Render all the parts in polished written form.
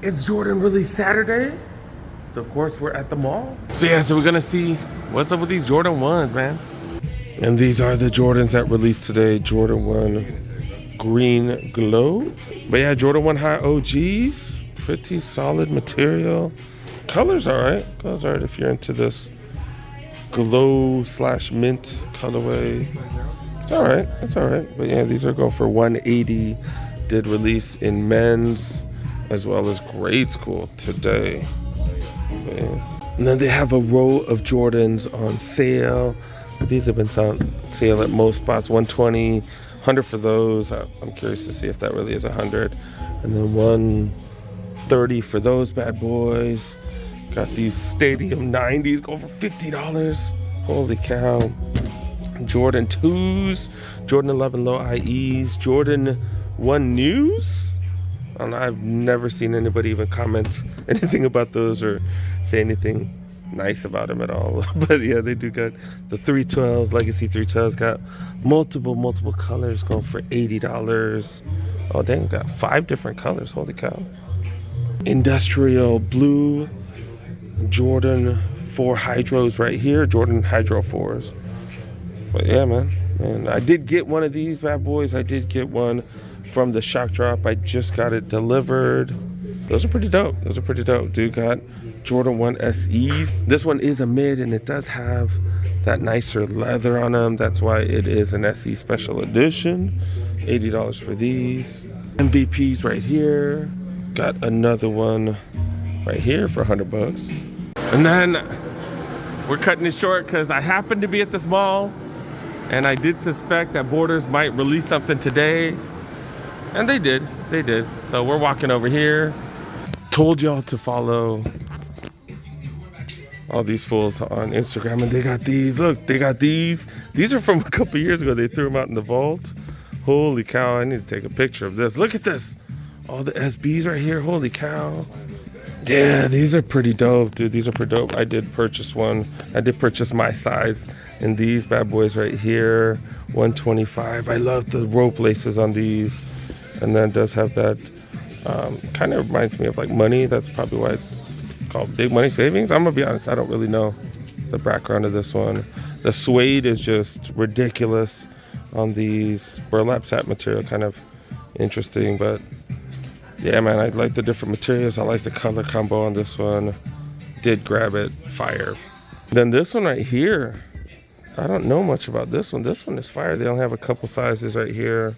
It's Jordan Release Saturday. So of course we're at the mall. So yeah, so we're gonna see what's up with these Jordan 1s, man. And these are the Jordans that released today. Jordan 1 Green Glow. But yeah, Jordan 1 High OGs. Pretty solid material. Color's alright. Color's alright if you're into this glow / mint colorway. It's alright. It's alright. But yeah, these are going for $180. Did release in men's as well as grade school today. Yeah. And then they have a row of Jordans on sale. These have been on sale at most spots. $120, $100 for those. I'm curious to see if that really is $100. And then $130 for those bad boys. Got these Stadium 90s going for $50. Holy cow. Jordan 2s, Jordan 11 low IEs, Jordan 1 news. I don't know, I've never seen anybody even comment anything about those or say anything nice about them at all. But yeah, they do got the 312s, Legacy 312s, got multiple colors going for $80. Oh dang, got 5 different colors, holy cow. Industrial blue, Jordan 4 Hydros right here, Jordan Hydro 4s. But yeah, man, and I did get one of these bad boys. I did get one from the Shock Drop. I just got it delivered. Those are pretty dope. Those are pretty dope. Dude got Jordan 1 SEs. This one is a mid and it does have that nicer leather on them. That's why it is an SE special edition. $80 for these. MVPs right here. Got another one right here for $100. And then we're cutting it short because I happened to be at this mall and I did suspect that Borders might release something today. And they did. So we're walking over here. Told y'all to follow all these fools on Instagram, and they got these. Look, they got these. These are from a couple years ago. They threw them out in the vault. Holy cow, I need to take a picture of this. Look at this. All the SBs right here. Holy cow. Yeah, these are pretty dope, dude. These are pretty dope. I did purchase one. I did purchase my size in these bad boys right here. $125. I love the rope laces on these. And then it does have that, kind of reminds me of like money. That's probably why it's called Big Money Savings. I'm gonna be honest, I don't really know the background of this one. The suede is just ridiculous on these burlap satin material, kind of interesting. But yeah, man, I like the different materials. I like the color combo on this one. Did grab it, fire. Then this one right here, I don't know much about this one. This one is fire. They only have a couple sizes right here.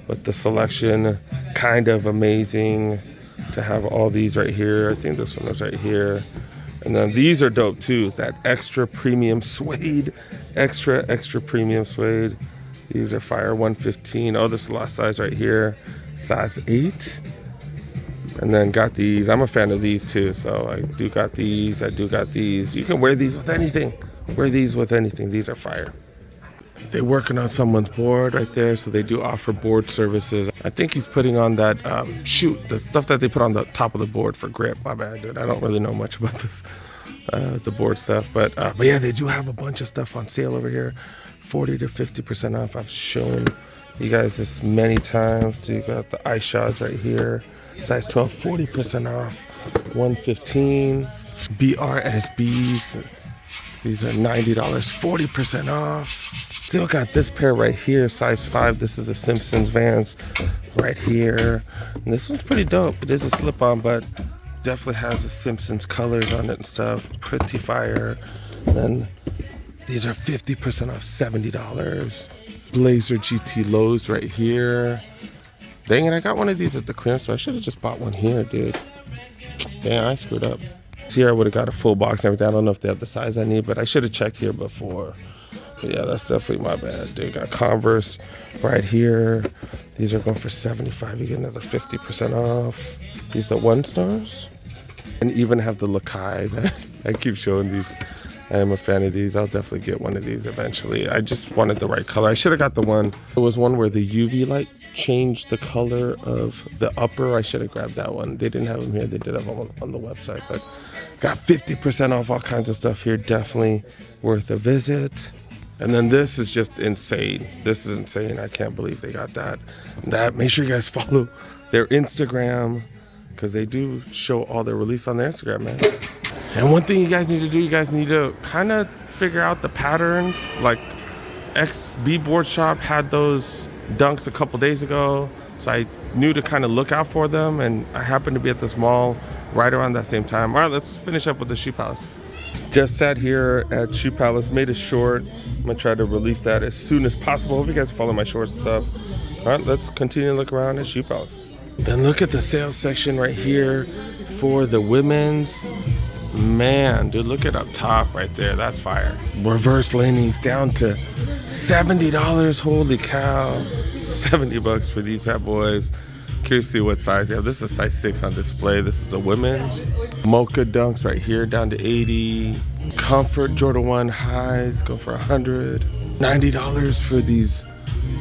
But the selection, kind of amazing to have all these right here. I think this one is right here. And then these are dope too. That extra premium suede, extra premium suede. These are fire, $115. Oh, this is the last size right here, size 8. And then got these. I'm a fan of these too, so I do got these. You can wear these with anything. Wear these with anything. These are fire. They're working on someone's board right there, so they do offer board services. I think he's putting on that the stuff that they put on the top of the board for grip. My bad, dude. I don't really know much about this, the board stuff, but yeah, they do have a bunch of stuff on sale over here, 40 to 50% off. I've shown you guys this many times. So you got the ice shots right here, size 12, 40% off, $115. BRSBs, these are $90, 40% off. Still got this pair right here, size 5. This is a Simpsons Vans right here. And this one's pretty dope. It is a slip-on, but definitely has the Simpsons colors on it and stuff. Pretty fire. And then these are 50% off, $70. Blazer GT lows right here. Dang it, I got one of these at the clearance store. I should have just bought one here, dude. Dang, I screwed up. Here I would have got a full box and everything. I don't know if they have the size I need, but I should have checked here before. But yeah, that's definitely my bad, dude. Got Converse right here. These are going for $75. You get another 50% off. These are 1 stars. And even have the Lakais. I keep showing these. I am a fan of these. I'll definitely get one of these eventually. I just wanted the right color. I should have got the one. It was one where the UV light changed the color of the upper. I should have grabbed that one. They didn't have them here. They did have them on the website. But got 50% off all kinds of stuff here. Definitely worth a visit. And then this is just insane. This is insane. I can't believe they got that. Make sure you guys follow their Instagram because they do show all their release on their Instagram, man. And one thing you guys need to do, you guys need to kind of figure out the patterns. Like XB Board Shop had those dunks a couple days ago, so I knew to kind of look out for them, and I happened to be at this mall right around that same time. All right, let's finish up with the Shoe Palace. Just sat here at Shoe Palace, made a short. I'm gonna try to release that as soon as possible. Hope you guys follow my shorts and stuff. All right, let's continue to look around at Shoe Palace. Then look at the sales section right here for the women's. Man, dude, look at up top right there. That's fire. Reverse laneys down to $70. Holy cow. 70 bucks for these bad boys. Curious to see what size they have. This is a size 6 on display. This is a women's. Mocha dunks right here down to 80. Comfort Jordan 1 highs go for 100. $90 for these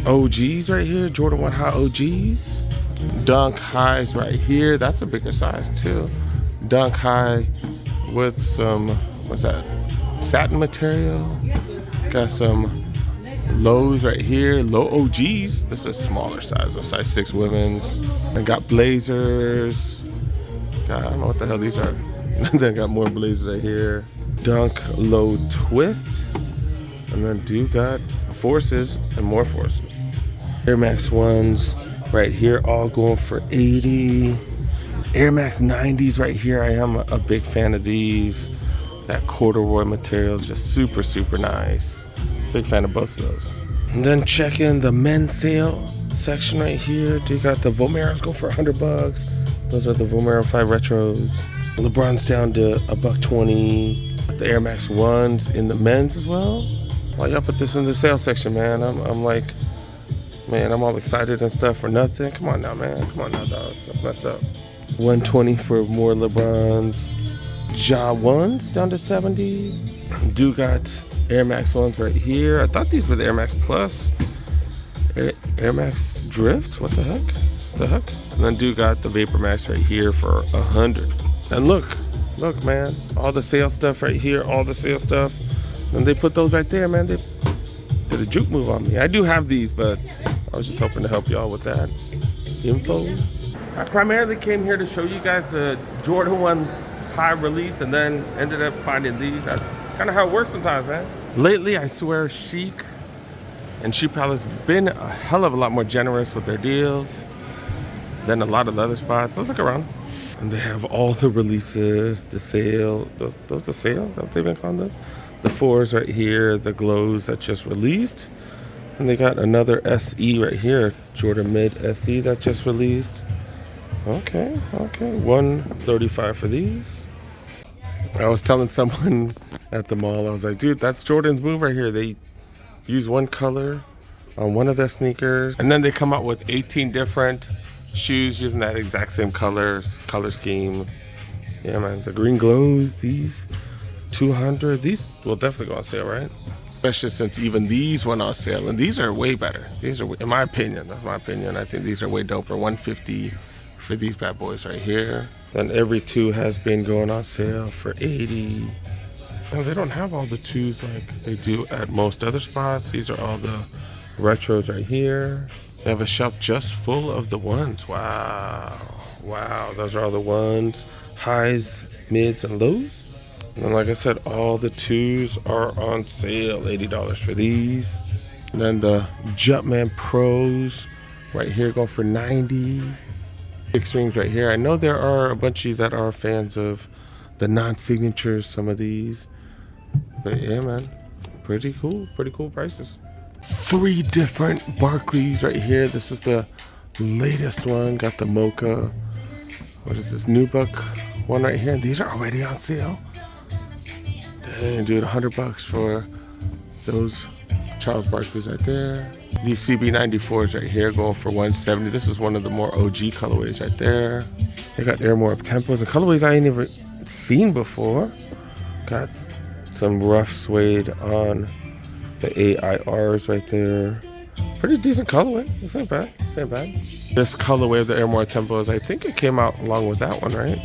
OGs right here. Jordan 1 high OGs. Dunk highs right here. That's a bigger size too. Dunk high with some, what's that? Satin material. Got some lows right here. Low OGs. This is a smaller size. A size 6 women's. And got blazers. God, I don't know what the hell these are. Then got more blazers right here. Dunk low twists. And then do got forces and more forces. Air Max 1s right here, all going for 80. Air Max 90s right here. I am a big fan of these. That corduroy material is just super, super nice. Big fan of both of those. And then check in the men's sale section right here. Do you got the Vomeros go for 100 bucks? Those are the Vomero 5 retros. LeBron's down to $120. The Air Max 1s in the men's as well. Why y'all put this in the sale section, man? I'm like, man, I'm all excited and stuff for nothing. Come on now, man. Come on now, dog. That's messed up. 120 for more LeBrons. Ja 1s down to 70. Do got Air Max 1s right here. I thought these were the Air Max Plus. Air Max Drift? What the heck? And then do got the Vapor Max right here for 100. And look, man. All the sale stuff right here. All the sale stuff. And they put those right there, man. They did a juke move on me. I do have these, but I was just hoping to help y'all with that info. I primarily came here to show you guys the Jordan 1 high release, and then ended up finding these. That's kind of how it works sometimes, man. Lately, I swear, Chic and Shoe Palace been a hell of a lot more generous with their deals than a lot of the other spots. Let's look around. And they have all the releases, the sale. Those the sales? Is that what they've been calling those? The 4s right here, the glows that just released. And they got another SE right here, Jordan Mid SE that just released. Okay, $135 for these. I was telling someone at the mall, I was like, dude, that's Jordan's move right here. They use one color on one of their sneakers, and then they come out with 18 different shoes using that exact same color scheme. Yeah, man, the green glows, these 200, these will definitely go on sale, right? Especially since even these went on sale, and these are way better. These are, in my opinion, that's my opinion. I think these are way doper. $150 for these bad boys right here. Then every 2 has been going on sale for $80. Well, they don't have all the 2s like they do at most other spots. These are all the retros right here. They have a shelf just full of the 1s. Wow, those are all the 1s, highs, mids, and lows. And like I said, all the 2s are on sale, $80 for these. And then the Jumpman Pros right here go for $90. 6 rings right here. I know there are a bunch of you that are fans of the non-signatures, some of these. But yeah, man, pretty cool prices. 3 different Barkleys right here. This is the latest one. Got the Mocha. What is this? Nubuck one right here. These are already on sale. Dang, dude, $100 for those Charles Barkleys right there. These CB94s right here going for $170. This is one of the more OG colorways right there. They got Air More Up Tempos and colorways I ain't never seen before. Got some rough suede on the AIRs right there. Pretty decent colorway. It's not bad. This colorway of the Air More Tempos, I think it came out along with that one, right?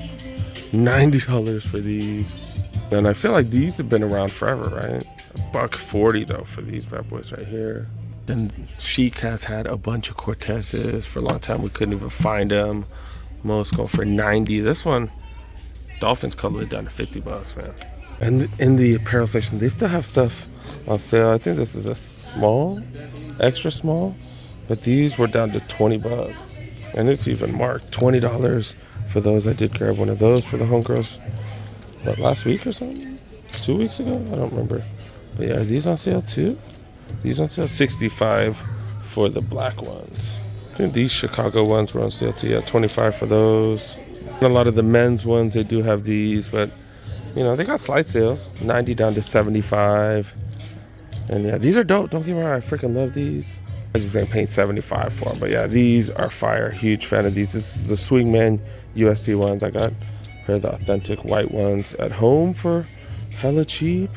$90 for these. And I feel like these have been around forever, right? $140 though for these bad boys right here. Then Chic has had a bunch of Cortezes for a long time. We couldn't even find them. Most go for 90. This one, Dolphins colorway down to 50 bucks, man. And in the apparel section, they still have stuff on sale. I think this is a small, extra small, but these were down to 20 bucks. And it's even marked $20 for those. I did grab one of those for the homegirls, what, last week or something? 2 weeks ago? I don't remember. But yeah, are these on sale too? These on sale, 65 for the black ones. I think these Chicago ones were on sale too. Yeah, 25 for those. And a lot of the men's ones, they do have these, but you know, they got slight sales, 90 down to 75. And yeah, these are dope. Don't get me wrong, I freaking love these. I just ain't paying 75 for them. But yeah, these are fire. Huge fan of these. This is the Swingman USC ones. I got here the authentic white ones at home for hella cheap.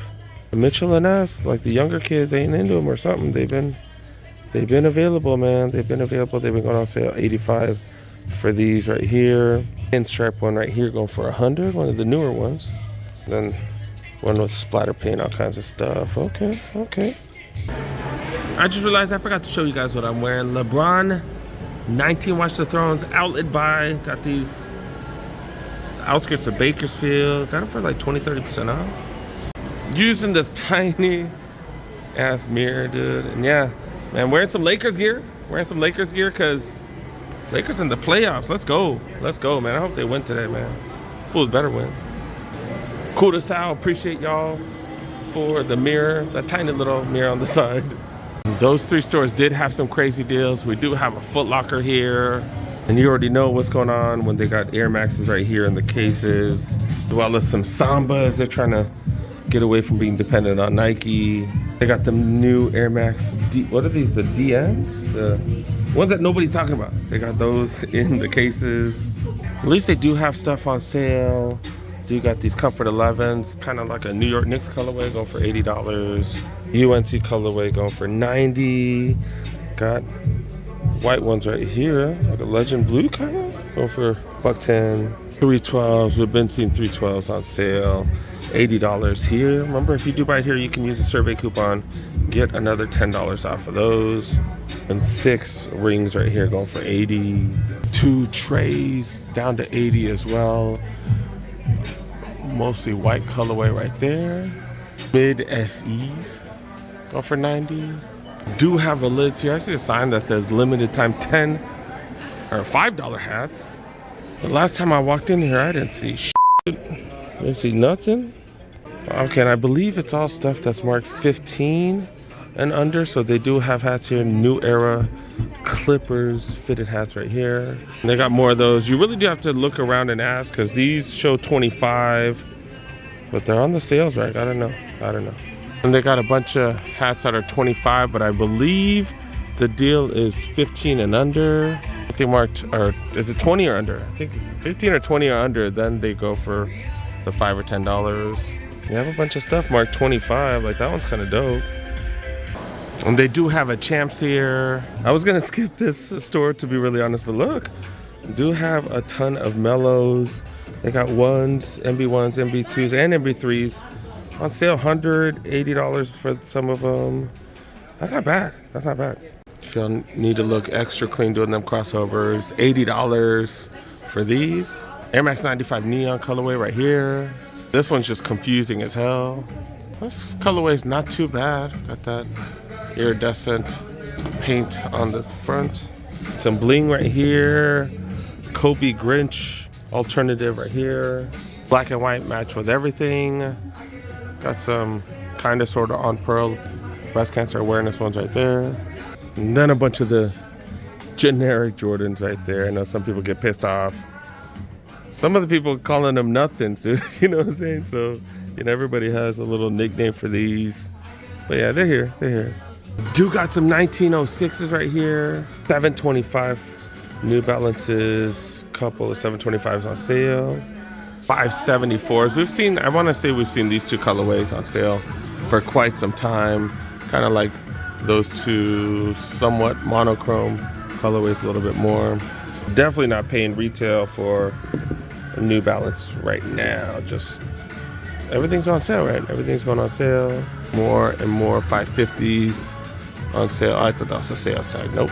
Mitchell and us, like the younger kids ain't into them or something. They've been available, man. They've been available. They've been going on sale, 85 for these right here. Pinstripe one right here going for 100, one of the newer ones. Then one with splatter paint, all kinds of stuff. Okay, okay. I just realized I forgot to show you guys what I'm wearing. LeBron 19 Watch the Thrones outlet buy. Got these outskirts of Bakersfield. Got them for like 20-30% off. Using this tiny ass mirror, dude. And yeah, man, wearing some Lakers gear. Wearing some Lakers gear because Lakers in the playoffs. Let's go. Let's go, man. I hope they win today, man. Fools better win. Cool to Sal. Appreciate y'all for the mirror. That tiny little mirror on the side. Those three stores did have some crazy deals. We do have a Foot Locker here. And you already know what's going on when they got Air Maxes right here in the cases. As well as some Sambas. They're trying to get away from being dependent on Nike. They got the new Air Max, what are these, the DNs? The ones that nobody's talking about. They got those in the cases. At least they do have stuff on sale. Do got these Comfort 11s, kind of like a New York Knicks colorway going for $80. UNC colorway going for $90. Got white ones right here, like a Legend Blue kind of, going for $110. 312s, we've been seeing 312s on sale. $80 here. Remember, if you do buy it here, you can use the survey coupon, get another $10 off of those. And 6 rings right here going for $80. 2 trays down to $80 as well. Mostly white colorway right there. Mid SEs go for $90. Do have a lids here. I see a sign that says limited time 10 or $5 hats. The last time I walked in here, I didn't see shit. Didn't see nothing. Okay, and I believe it's all stuff that's marked 15 and under. So they do have hats here, New Era Clippers fitted hats right here. And they got more of those. You really do have to look around and ask because these show 25, but they're on the sales rack. I don't know. And they got a bunch of hats that are 25, but I believe the deal is 15 and under. I think marked, or is it 20 or under? I think 15 or 20 or under, then they go for the $5 or $10. They have a bunch of stuff marked 25, like that one's kind of dope. And they do have a Champs here. I was gonna skip this store to be really honest, but look, do have a ton of Mellows. They got ones, MB1s, MB2s, and MB3s on sale. $180 for some of them. That's not bad. That's not bad. If y'all need to look extra clean doing them crossovers, $80 for these. Air Max 95 neon colorway right here. This one's just confusing as hell. This colorway's not too bad. Got that iridescent paint on the front. Some bling right here. Kobe Grinch alternative right here. Black and white match with everything. Got some kind of sort of on Pearl breast cancer awareness ones right there. And then a bunch of the generic Jordans right there. I know some people get pissed off. Some of the people calling them nothings, dude. You know what I'm saying? So, you know, everybody has a little nickname for these. But yeah, they're here. They're here. Do got some 1906s right here. 725 New Balances. Couple of 725s on sale. 574s. We've seen, I want to say we've seen these two colorways on sale for quite some time. Kind of like those two somewhat monochrome colorways a little bit more. Definitely not paying retail for a New Balance right now. Just everything's on sale, right? Everything's going on sale. More and more 550s on sale. I thought that was a sales tag. Nope.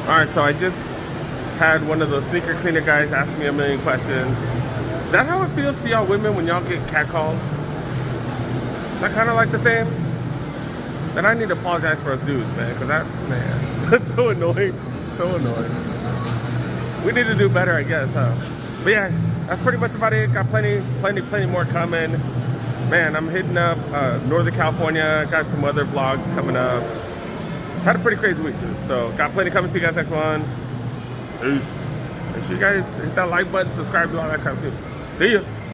All right, so I just Had one of those sneaker cleaner guys ask me a million questions. Is that how it feels to y'all women when y'all get catcalled? Is that kind of like the same? Then I need to apologize for us dudes, man, because that's so annoying. So annoying. We need to do better, I guess, huh? But yeah, that's pretty much about it. Got plenty more coming. Man, I'm hitting up Northern California. Got some other vlogs coming up. Had a pretty crazy week, dude. So got plenty coming. See you guys next one. Peace. Make sure you guys hit that like button, subscribe, do all that crap too. See ya.